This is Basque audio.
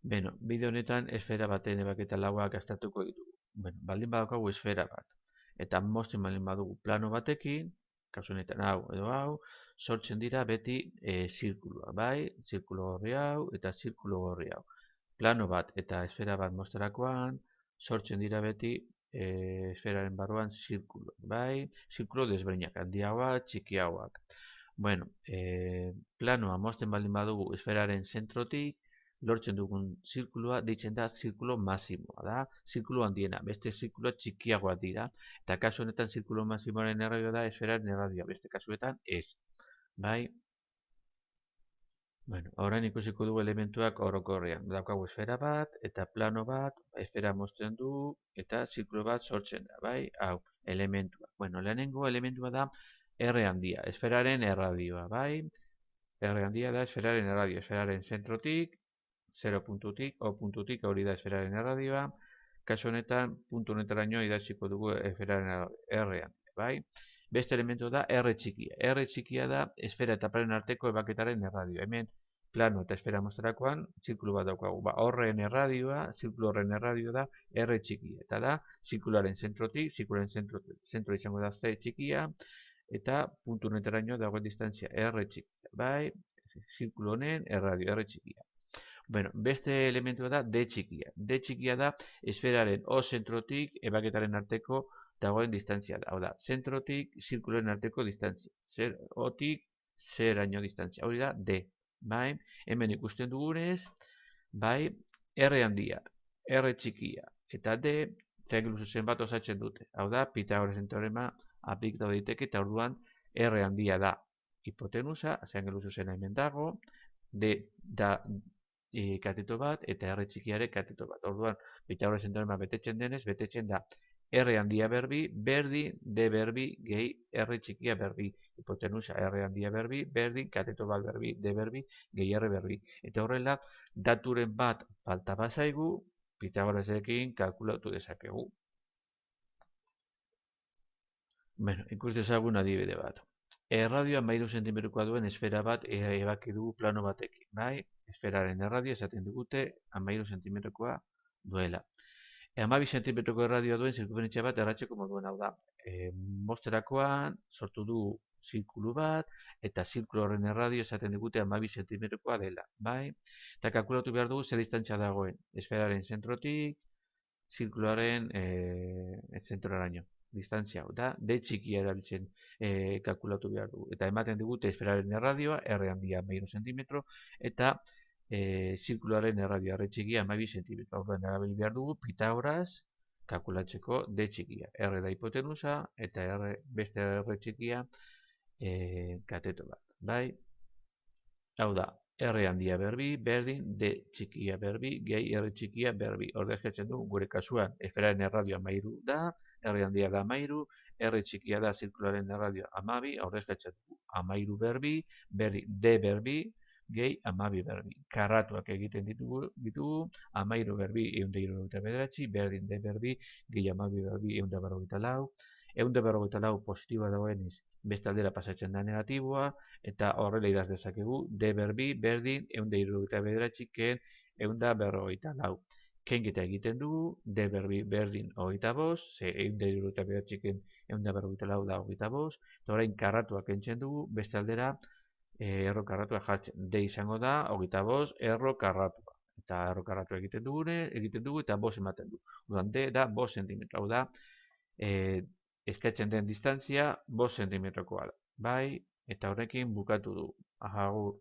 Beno, bideo honetan esfera baten ebaketa lauak aztertuko ditugu. Bueno, baldin badaukagu esfera bat, eta mozten baldin badugu plano batekin, kasu honetan hau edo hau, sortzen dira beti zirkulua, bai? Zirkulo gorri hau eta zirkulo gorri hau. Plano bat eta esfera bat mozterakoan, sortzen dira beti esferaren barruan zirkulo, bai? Zirkulo desberdinak, handiagoak, txikiagoak. Bueno, planoa mozten baldin badugu esferaren zentrotik, lortzen dugun zirkulua deitzen da zirkulo masimoa da, zirkulo handiena, beste zirkulo txikiagoak dira, eta kasu honetan zirkulo masimoaren erradioa da esferaren erradioa, beste kasuetan ez. Bai? Bueno, orain ikusiko dugu elementuak orokorrean. Daukagu esfera bat eta plano bat, esfera mozten du eta zirkulo bat sortzen da, bai? Hau, elementua. Bueno, lehenengo elementua da R handia, esferaren erradioa, bai? R handia da esferaren erradioa, esferaren zentrotik, 0 puntutik, o puntutik hori da esferaren erradioa. Kasu honetan, puntu honetaraino idatziko dugu esferaren R-an, bai? Beste elementu da R txikia. R txikia da esfera eta plano arteko ebaketaren erradioa. Hemen plano eta esfera mosterakoan zirkulu bat daukagu. Ba, horren erradioa, zirkulu horren erradioa da R txikia. Eta da, zirkularen zentrotik, zirkularen zentro izango da C txikia, eta puntu honetaraino dagoen distantzia R txikia, bai? Zirkulu honen erradio, R txikia. Bueno, beste elementua da D txikia. D txikia da esferaren O zentrotik ebaketaren arteko dagoen distantzia da. Hau da, zentrotik zirkuloren arteko distantzia. Otik zeraino distantzia. Hori da D. Bai? Hemen ikusten dugunez, bai, R handia, R txikia eta D triangelu zuzen bat osatzen dute. Hau da, Pitagoresen teorema aplikatu daiteke eta orduan R handia da hipotenusa, triangelu zuzena hemen dago, D da kateto bat eta R txikiare kateto bat. Orduan, Pitagoresen teorema betetzen denez, betetzen da R handia berbi, berdin, D berbi, gehi R txikia berbi. Hipotenusa R handia berbi, berdin, kateto bat berbi, D berbi, gehi R berbi. Eta horrela, daturen bat falta bazaigu, Pitagorasekin kalkulatu dezakegu. Bueno, ikus dezagun adibide bat. Erradioa 13 zentimetrokoa duen esfera bat ebaki dugu plano batekin, bai? Esferaren erradio esaten dugute 13 zentimetrokoa duela. 12 zentimetroko erradioa duen zirkunferentzia bat erratzeko moduan hau da. Mosterakoan sortu du zirkulu bat eta zirkulu horren erradio esaten digute 12 zentimetrokoa dela, bai? Eta kalkulatu behar dugu ze distantzia dagoen esferaren zentrotik zirkuluaren zentroraraino. Distantzia hau da, D txikia erabiltzen kalkulatu behar dugu. Eta ematen digute esferaren erradioa, R handia 13 zentimetro, eta zirkuluaren erradioa R txikia 12 zentimetro. Horren erabili behar dugu, Pitagoras kalkulatzeko D txikia. R da hipotenusa, eta beste R txikia kateto bat. Bai? Hau da, R handia berbi, berdin, D txikia berbi, gehi R txikia berbi. Ordezkatzen du, gure kasuan, esferaren erradioa 13 da, R handia da 13, R txikia da zirkularen erradioa 12, ordezkatzen du 13 berbi, berdin, D berbi, gehi 12 berbi. Karratuak egiten ditugu 13 berbi 179, berdin D berbi, gehi 12 berbi 144, 144 positiboa dagoenez, beste aldera pasatzen da negatiboa, eta horrela idaz dezakegu, D berbi, berdin, 179 ken 144. Kenketa egiten dugu, D berbi, berdin, 25, ze 179 ken 144 da 25, eta orain karratuak kentzen dugu, beste aldera, erro karratua jartzen. D izango da, 25, erro karratua. Eta erro karratua egiten dugu, eta 5 ematen du. Udan, D da 5 zentimetro. Hau da, eskatzen den distantzia 5 zentimetrokoa da. Bai, eta horrekin bukatu du. Agur.